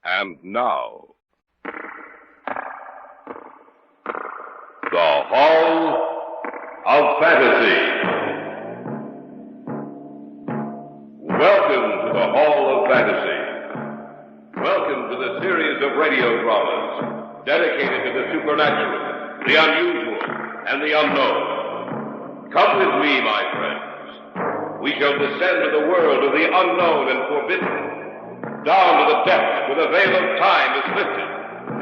And now, the Hall of Fantasy. Welcome to the Hall of Fantasy. Welcome to the series of radio dramas dedicated to the supernatural, the unusual, and the unknown. Come with me, my friends. We shall descend to the world of the unknown and forbidden, down to the depths where the veil of time is lifted,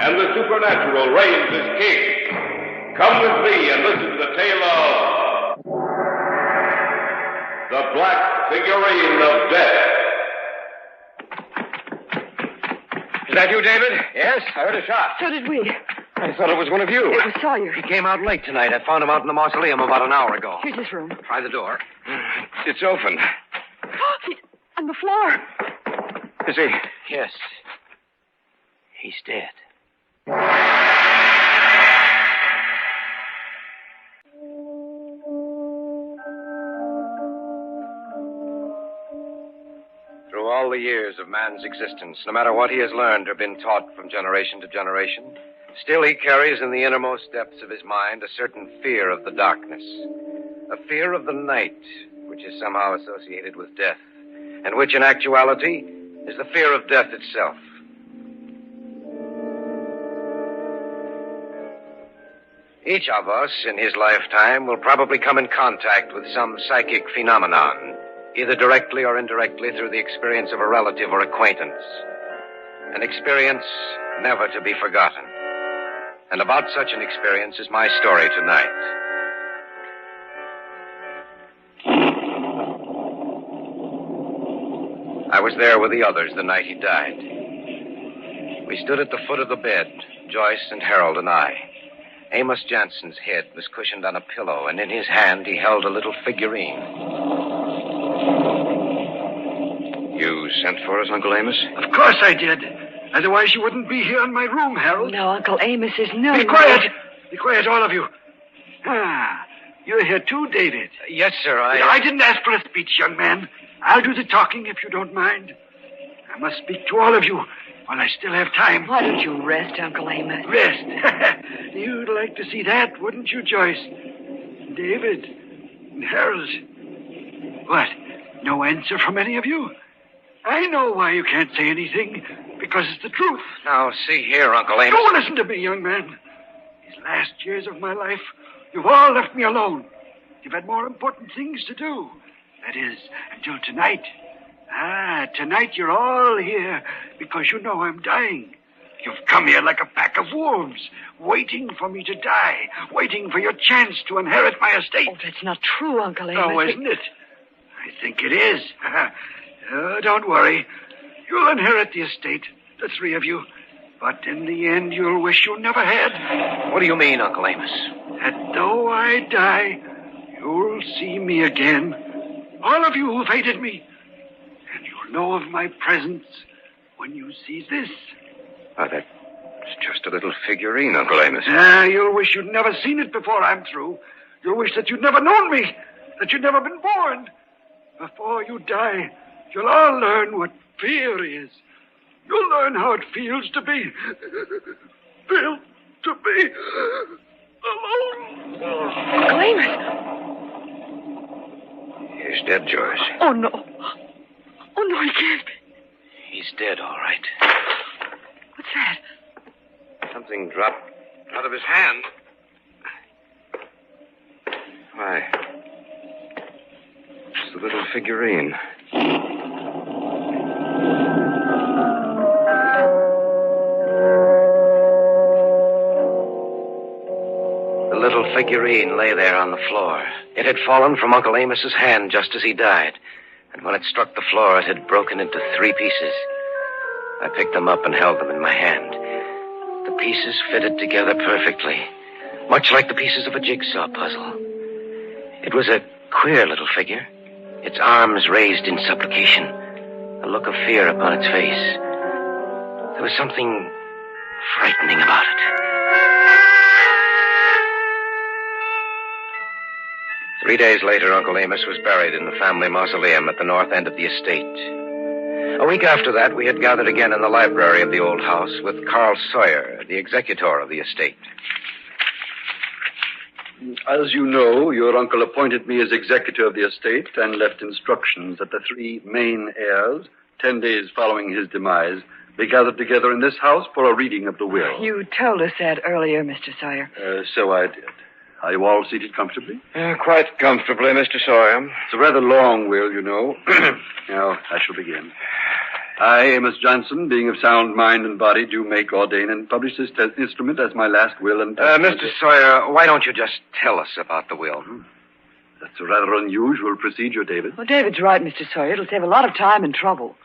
and the supernatural reigns as king. Come with me and listen to the tale of the Black Figurine of Death. Is that you, David? Yes, I heard a shot. So did we. I thought it was one of you. It was Sawyer. He came out late tonight. I found him out in the mausoleum about an hour ago. Here's his room. Try the door. It's open. He's on the floor. Is he? Yes. He's dead. Through all the years of man's existence, no matter what he has learned or been taught from generation to generation, still he carries in the innermost depths of his mind a certain fear of the darkness, a fear of the night, which is somehow associated with death, and which in actuality is the fear of death itself. Each of us in his lifetime will probably come in contact with some psychic phenomenon, either directly or indirectly through the experience of a relative or acquaintance. An experience never to be forgotten. And about such an experience is my story tonight. I was there with the others the night he died. We stood at the foot of the bed, Joyce and Harold and I. Amos Jansen's head was cushioned on a pillow, and in his hand he held a little figurine. You sent for us, Uncle Amos? Of course I did. Otherwise you wouldn't be here in my room, Harold. No, Uncle Amos is no... Be quiet! Be quiet, all of you. You're here too, David. Yes, sir, I didn't ask for a speech, young man. I'll do the talking if you don't mind. I must speak to all of you while I still have time. Why don't you rest, Uncle Amos? Rest? You'd like to see that, wouldn't you, Joyce? David and Harold. What? No answer from any of you? I know why you can't say anything. Because it's the truth. Now, see here, Uncle Amos. Don't listen to me, young man. These last years of my life, you've all left me alone. You've had more important things to do. That is, until tonight. Tonight you're all here because you know I'm dying. You've come here like a pack of wolves, waiting for me to die, waiting for your chance to inherit my estate. Oh, that's not true, Uncle Amos. Oh, isn't it? I think it is. Don't worry. You'll inherit the estate, the three of you. But in the end, you'll wish you never had. What do you mean, Uncle Amos? That though I die, you'll see me again. All of you who've hated me. And you'll know of my presence when you see this. Oh, that's just a little figurine, Uncle Amos. You'll wish you'd never seen it before I'm through. You'll wish that you'd never known me, that you'd never been born. Before you die, you'll all learn what fear is. You'll learn how it feels to be alone. Uncle Amos. He's dead, Joyce. Oh, no. Oh, no, he can't be. He's dead, all right. What's that? Something dropped out of his hand. Why? It's the little figurine. The little figurine lay there on the floor. It had fallen from Uncle Amos's hand just as he died. And when it struck the floor, it had broken into 3 pieces. I picked them up and held them in my hand. The pieces fitted together perfectly, much like the pieces of a jigsaw puzzle. It was a queer little figure, its arms raised in supplication, a look of fear upon its face. There was something frightening about it. 3 days later, Uncle Amos was buried in the family mausoleum at the north end of the estate. A week after that, we had gathered again in the library of the old house with Carl Sawyer, the executor of the estate. As you know, your uncle appointed me as executor of the estate and left instructions that the three main heirs, 10 days following his demise, be gathered together in this house for a reading of the will. You told us that earlier, Mr. Sawyer. So I did. Are you all seated comfortably? Quite comfortably, Mr. Sawyer. It's a rather long will, you know. Now, I shall begin. I, Amos Johnson, being of sound mind and body, do make, ordain, and publish this instrument as my last will and... Mr. Sawyer, why don't you just tell us about the will? That's a rather unusual procedure, David. Well, David's right, Mr. Sawyer. It'll save a lot of time and trouble.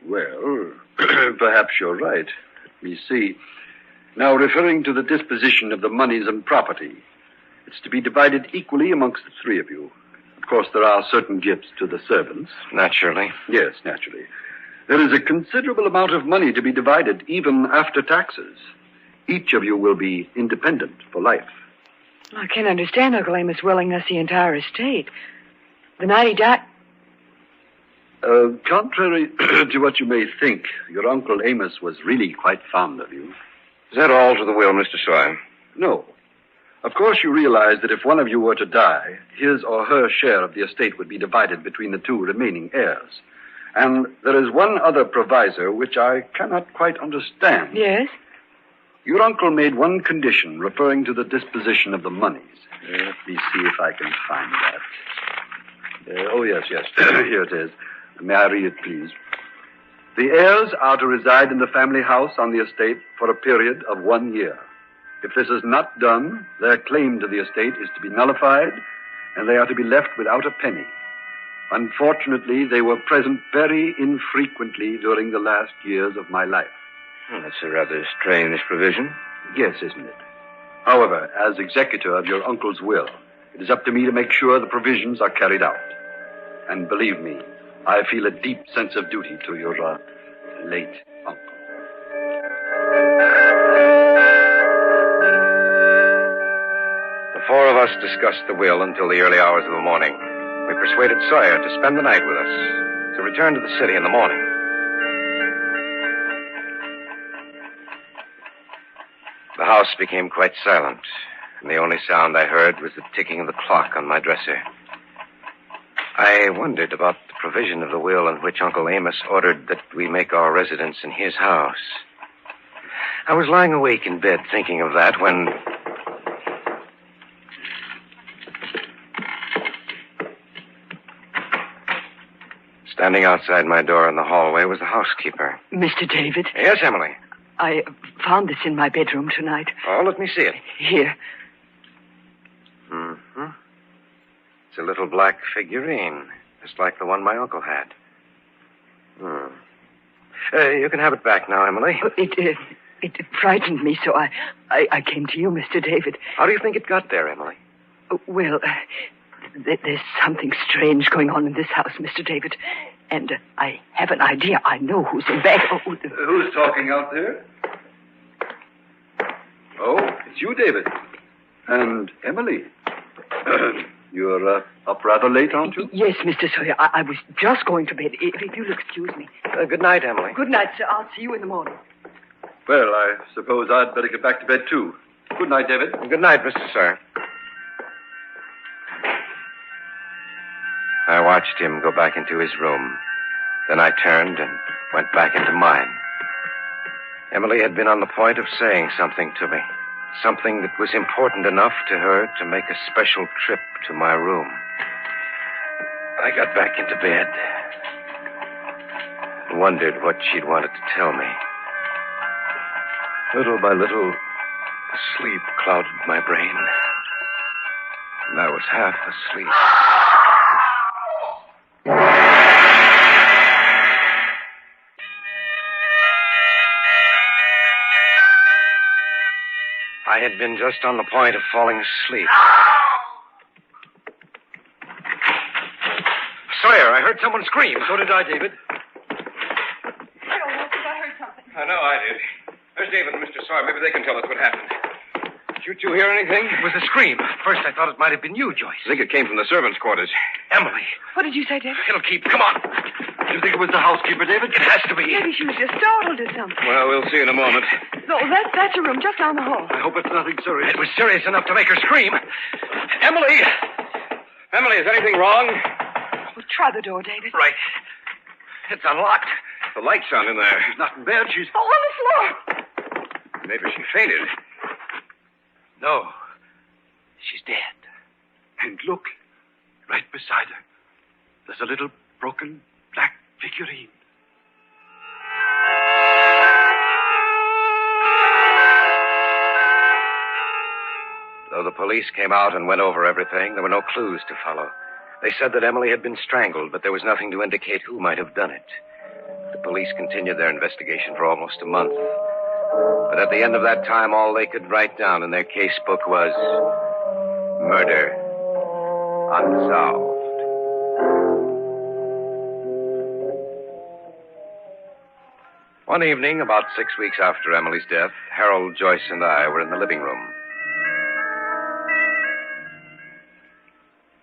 Well, perhaps you're right. Let me see. Now, referring to the disposition of the monies and property, it's to be divided equally amongst the three of you. Of course, there are certain gifts to the servants. Naturally. Yes, naturally. There is a considerable amount of money to be divided, even after taxes. Each of you will be independent for life. I can't understand Uncle Amos willing us the entire estate. The night he died... Contrary to what you may think, your Uncle Amos was really quite fond of you. Is that all to the will, Mr. Sawyer? No. Of course, you realize that if one of you were to die, his or her share of the estate would be divided between the two remaining heirs. And there is one other proviso which I cannot quite understand. Yes? Your uncle made one condition referring to the disposition of the monies. Let me see if I can find that. Oh, yes. Here it is. May I read it, please? The heirs are to reside in the family house on the estate for a period of 1 year. If this is not done, their claim to the estate is to be nullified, and they are to be left without a penny. Unfortunately, they were present very infrequently during the last years of my life. That's a rather strange provision. Yes, isn't it? However, as executor of your uncle's will, it is up to me to make sure the provisions are carried out. And believe me, I feel a deep sense of duty to your late uncle. The four of us discussed the will until the early hours of the morning. We persuaded Sawyer to spend the night with us, to return to the city in the morning. The house became quite silent, and the only sound I heard was the ticking of the clock on my dresser. I wondered about the provision of the will in which Uncle Amos ordered that we make our residence in his house. I was lying awake in bed thinking of that when... Standing outside my door in the hallway was the housekeeper. Mr. David? Yes, Emily? I found this in my bedroom tonight. Oh, let me see it. Here. Mm-hmm. It's a little black figurine, just like the one my uncle had. You can have it back now, Emily. It frightened me, so I came to you, Mr. David. How do you think it got there, Emily? Well, there's something strange going on in this house, Mr. David. And I have an idea. I know who's in bed. Who's talking out there? Oh, it's you, David. And Emily. You're up rather late, aren't you? Yes, Mr. Sawyer. I was just going to bed. If you'll excuse me. Good night, Emily. Good night, sir. I'll see you in the morning. Well, I suppose I'd better get back to bed, too. Good night, David. Good night, Mr. Sawyer. I watched him go back into his room. Then I turned and went back into mine. Emily had been on the point of saying something to me. Something that was important enough to her to make a special trip to my room. I got back into bed. Wondered what she'd wanted to tell me. Little by little, sleep clouded my brain. And I was half asleep. I had been just on the point of falling asleep. Sawyer, I heard someone scream. So did I, David. I don't know if I heard something. I know I did. There's David and Mr. Sawyer. Maybe they can tell us what happened. Did you two hear anything? It was a scream. First, I thought it might have been you, Joyce. I think it came from the servants' quarters. Emily. What did you say, David? It'll keep. Come on. Do you think it was the housekeeper, David? It has to be. Maybe she was just startled or something. Well, we'll see in a moment. No, that's a room just down the hall. I hope it's nothing serious. It was serious enough to make her scream. Emily! Emily, is anything wrong? Well, try the door, David. Right. It's unlocked. The light's on in there. She's not in bed. She's... Oh, on the floor. Maybe she fainted. No. She's dead. And look, right beside her, there's a little broken black figurine. Though the police came out and went over everything, there were no clues to follow. They said that Emily had been strangled, but there was nothing to indicate who might have done it. The police continued their investigation for almost a month. But at the end of that time, all they could write down in their case book was murder unsolved. One evening, about 6 weeks after Emily's death, Harold, Joyce, and I were in the living room.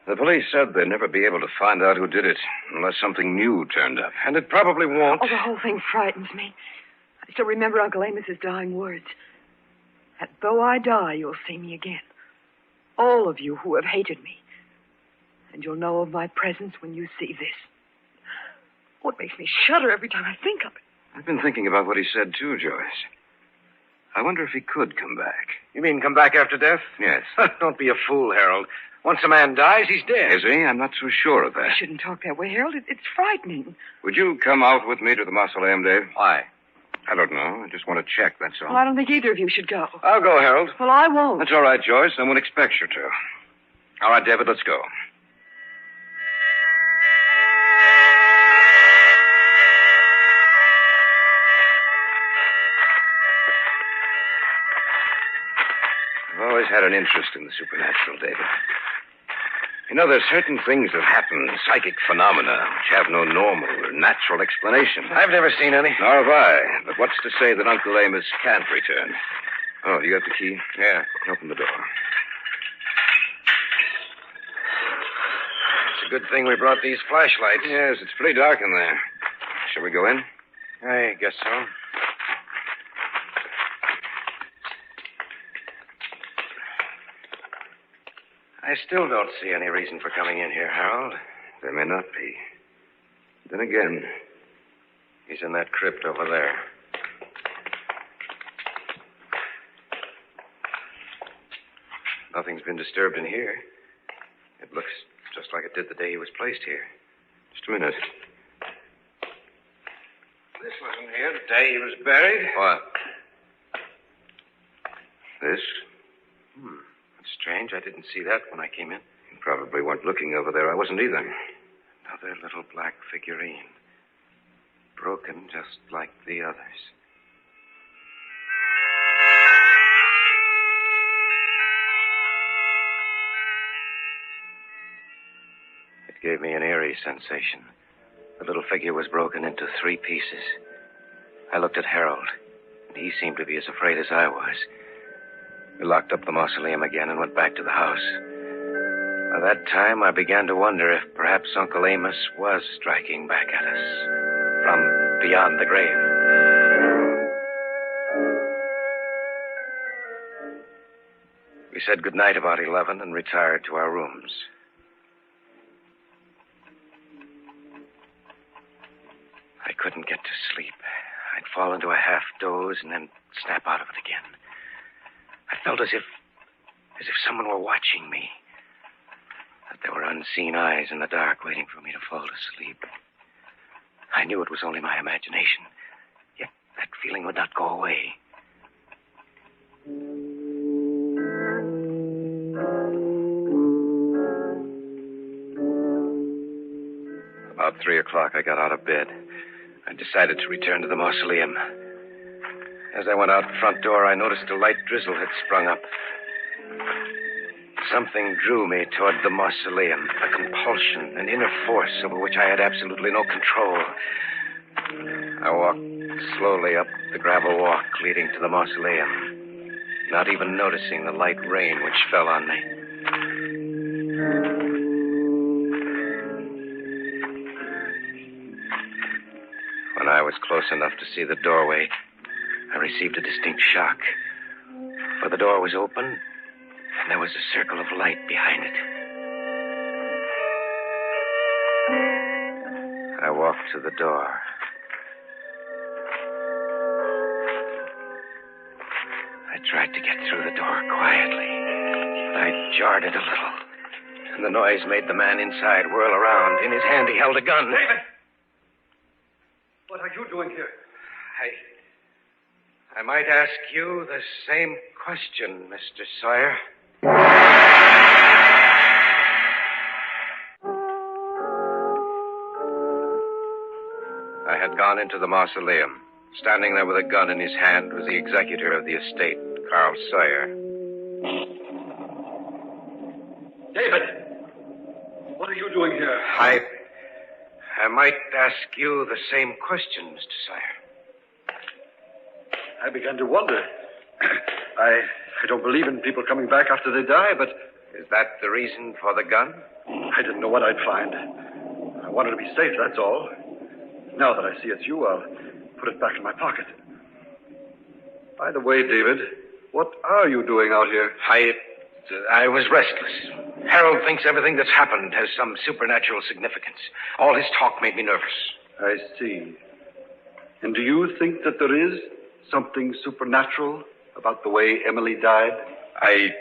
The police said they'd never be able to find out who did it unless something new turned up. And it probably won't. Oh, the whole thing frightens me. I still remember Uncle Amos's dying words. That though I die, you'll see me again. All of you who have hated me. And you'll know of my presence when you see this. Oh, it makes me shudder every time I think of it. I've been thinking about what he said, too, Joyce. I wonder if he could come back. You mean come back after death? Yes. Don't be a fool, Harold. Once a man dies, he's dead. Is he? I'm not so sure of You that. shouldn't talk that way, Harold. It's frightening. Would you come out with me to the mausoleum, Dave? Why? I don't know. I just want to check, that's all. Well, I don't think either of you should go. I'll go, Harold. Well, I won't. That's all right, Joyce. No one expects you to. All right, David, let's go. I've always had an interest in the supernatural, David. You know, there's certain things that happen, psychic phenomena, which have no normal or natural explanation. I've never seen any. Nor have I. But what's to say that Uncle Amos can't return? Oh, you got the key? Yeah. Open the door. It's a good thing we brought these flashlights. Yes, it's pretty dark in there. Shall we go in? I guess so. I still don't see any reason for coming in here, Harold. There may not be. Then again, He's in that crypt over there. Nothing's been disturbed in here. It looks just like it did the day he was placed here. just a minute. This wasn't here the day he was buried. What? This? That's strange. I didn't see that when I came in. You probably weren't looking over there. I wasn't either. Another little black figurine. Broken just like the others. It gave me an eerie sensation. The little figure was broken into 3 pieces. I looked at Harold, and he seemed to be as afraid as I was. We locked up the mausoleum again and went back to the house. By that time, I began to wonder if perhaps Uncle Amos was striking back at us from beyond the grave. We said goodnight about 11 and retired to our rooms. I couldn't get to sleep. I'd fall into a half doze and then snap out of it again. I felt as if someone were watching me. That there were unseen eyes in the dark waiting for me to fall asleep. I knew it was only my imagination, yet that feeling would not go away. About 3 o'clock, I got out of bed. I decided to return to the mausoleum. As I went out the front door, I noticed a light drizzle had sprung up. Something drew me toward the mausoleum, a compulsion, an inner force over which I had absolutely no control. I walked slowly up the gravel walk leading to the mausoleum, not even noticing the light rain which fell on me. was close enough to see the doorway, I received a distinct shock. For the door was open, and there was a circle of light behind it. I walked to the door. I tried to get through the door quietly. I jarred it a little, and the noise made the man inside whirl around. In his hand, he held a gun. David! What are you doing here? I might ask you the same question, Mr. Sawyer. I had gone into the mausoleum. Standing there with a gun in his hand was the executor of the estate, Carl Sawyer. David! What are you doing here? I might ask you the same question, Mr. Sawyer. I began to wonder. I don't believe in people coming back after they die, but... Is that the reason for the gun? I didn't know what I'd find. I wanted to be safe, that's all. Now that I see it's you, I'll put it back in my pocket. By the way, David, what are you doing out here? I was restless. Harold thinks everything that's happened has some supernatural significance. All his talk made me nervous. I see. And do you think that there is something supernatural about the way Emily died? I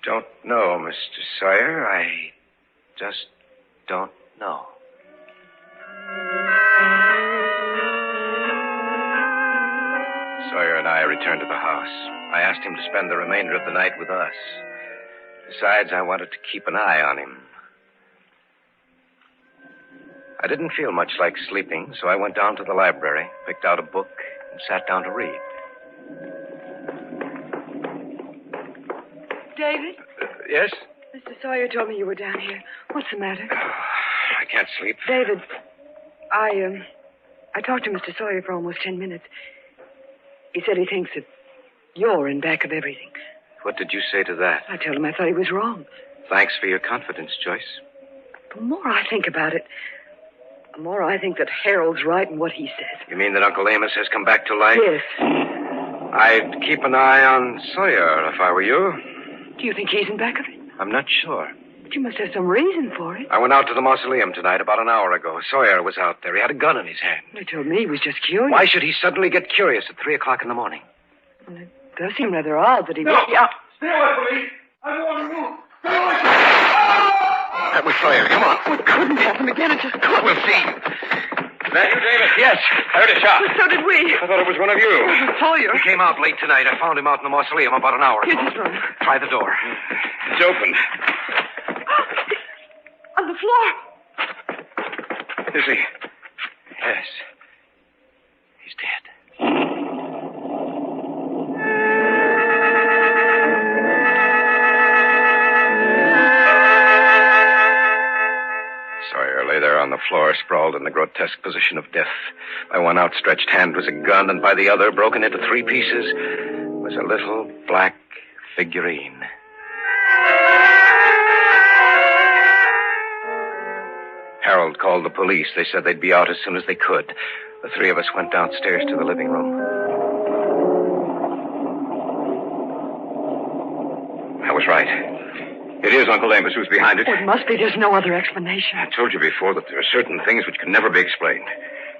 don't know, Mr. Sawyer. I just don't know. Sawyer and I returned to the house. I asked him to spend the remainder of the night with us. Besides, I wanted to keep an eye on him. I didn't feel much like sleeping, so I went down to the library, picked out a book, and sat down to read. David? Yes? Mr. Sawyer told me you were down here. What's the matter? I can't sleep. David, I talked to Mr. Sawyer for almost 10 minutes. He said he thinks that you're in back of everything. What did you say to that? I told him I thought he was wrong. Thanks for your confidence, Joyce. The more I think about it, the more I think that Harold's right in what he says. You mean that Uncle Amos has come back to life? Yes. I'd keep an eye on Sawyer if I were you. Do you think he's in back of it? I'm not sure. But you must have some reason for it. I went out to the mausoleum tonight about an hour ago. Sawyer was out there. He had a gun in his hand. He told me he was just curious. Why should he suddenly get curious at 3 o'clock in the morning? Well, it does seem rather odd that he... No! Yeah. Stay away from me! I don't want to move! Stay away from me! That was Sawyer. Come on. Well, it couldn't happen again. It just couldn't. We'll see. Is that you, David? Yes. I heard a shot. Well, so did we. I thought it was one of you. It was Sawyer. He came out late tonight. I found him out in the mausoleum about an hour ago. Here's his room. Try the door. It's open. On the floor. Is he? Yes. He's dead. Sawyer lay there on the floor, sprawled in the grotesque position of death. By one outstretched hand was a gun, and by the other, broken into 3 pieces, was a little black figurine. Harold called the police. They said they'd be out as soon as they could. The 3 of us went downstairs to the living room. I was right. It is Uncle Amos who's behind it. Oh, it must be. There's no other explanation. I told you before that there are certain things which can never be explained.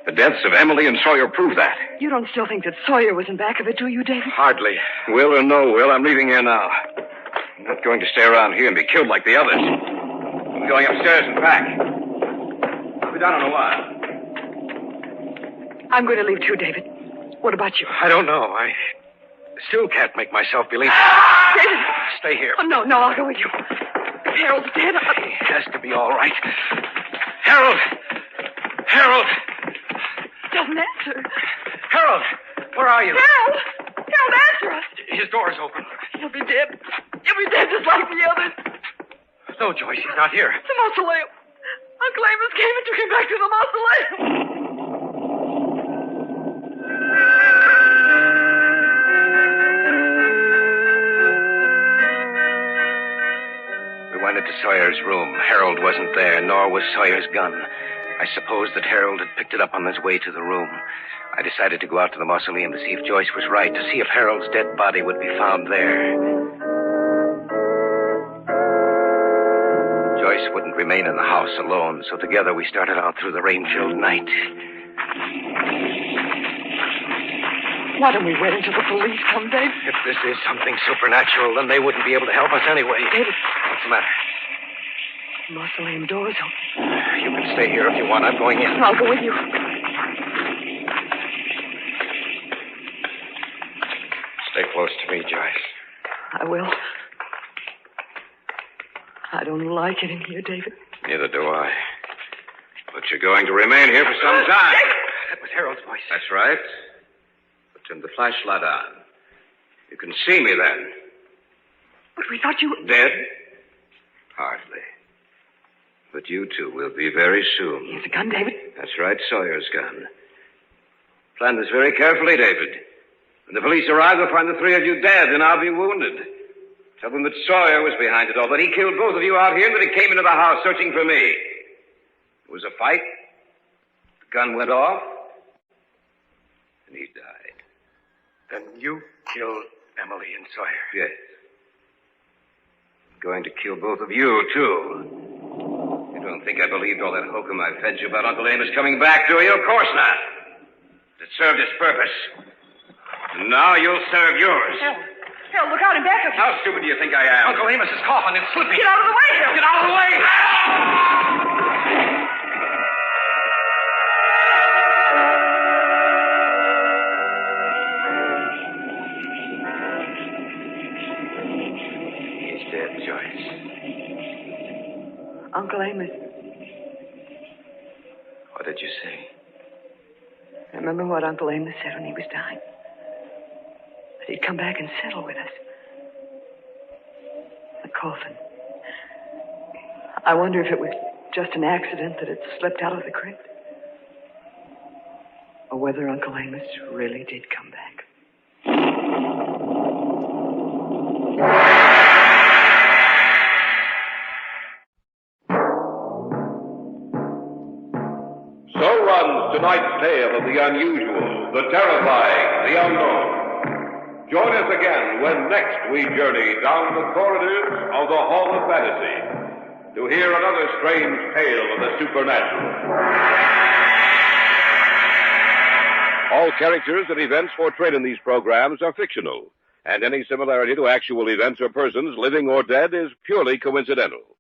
The deaths of Emily and Sawyer prove that. You don't still think that Sawyer was in back of it, do you, David? Hardly. Will or no will, I'm leaving here now. I'm not going to stay around here and be killed like the others. I'm going upstairs and back. I'll be down in a while. I'm going to leave too, David. What about you? I don't know. I still can't make myself believe. David! Stay here. Oh, no, I'll go with you. Harold's dead. He has to be all right. Harold! Harold! Doesn't answer. Harold! Where are you? Harold! Harold, answer us. His door is open. He'll be dead. He'll be dead just like the others. No, Joyce, he's not here. The mausoleum. Uncle Amos came and took him back to the mausoleum. We went into Sawyer's room. Harold wasn't there, nor was Sawyer's gun. I I supposed that Harold had picked it up on his way to the room. I decided to go out to the mausoleum to see if Joyce was right, to see if Harold's dead body would be found there. Joyce wouldn't remain in the house alone, so together we started out through the rain-filled night. Why don't we wait until the police come, Dave? If this is something supernatural, then they wouldn't be able to help us anyway. David. What's the matter? The mausoleum door's open. You can stay here if you want. I'm going in. I'll go with you. Stay close to me, Joyce. I will. I don't like it in here, David. Neither do I. But you're going to remain here for some time. David! That was Harold's voice. That's right. But turn the flashlight on. You can see me then. But we thought you... Dead? Hardly. But you two will be very soon. Here's a gun, David. That's right, Sawyer's gun. Plan this very carefully, David. When the police arrive, they'll find the three of you dead, and I'll be wounded. Tell them that Sawyer was behind it all, that he killed both of you out here, and that he came into the house searching for me. It was a fight. The gun went off, and he died. Then you killed Emily and Sawyer? Yes. I'm going to kill both of you, too. You don't think I believed all that hokum I fed you about Uncle Amos coming back, do you? Of course not. It served its purpose. And now you'll serve yours. Harold, look out and back up. How stupid do you think I am? Uncle Amos is coughing and slipping. Get out of the way, Harold. Get out of the way! He's dead, Joyce. Uncle Amos. What did you say? Remember what Uncle Amos said when he was dying? That he'd come back and settle with us. The coffin. I wonder if it was just an accident that it slipped out of the crypt. Or whether Uncle Amos really did come back. So runs tonight's tale of the unusual, the terrifying, the unknown. Join us again when next we journey down the corridors of the Hall of Fantasy to hear another strange tale of the supernatural. All characters and events portrayed in these programs are fictional, and any similarity to actual events or persons, living or dead, is purely coincidental.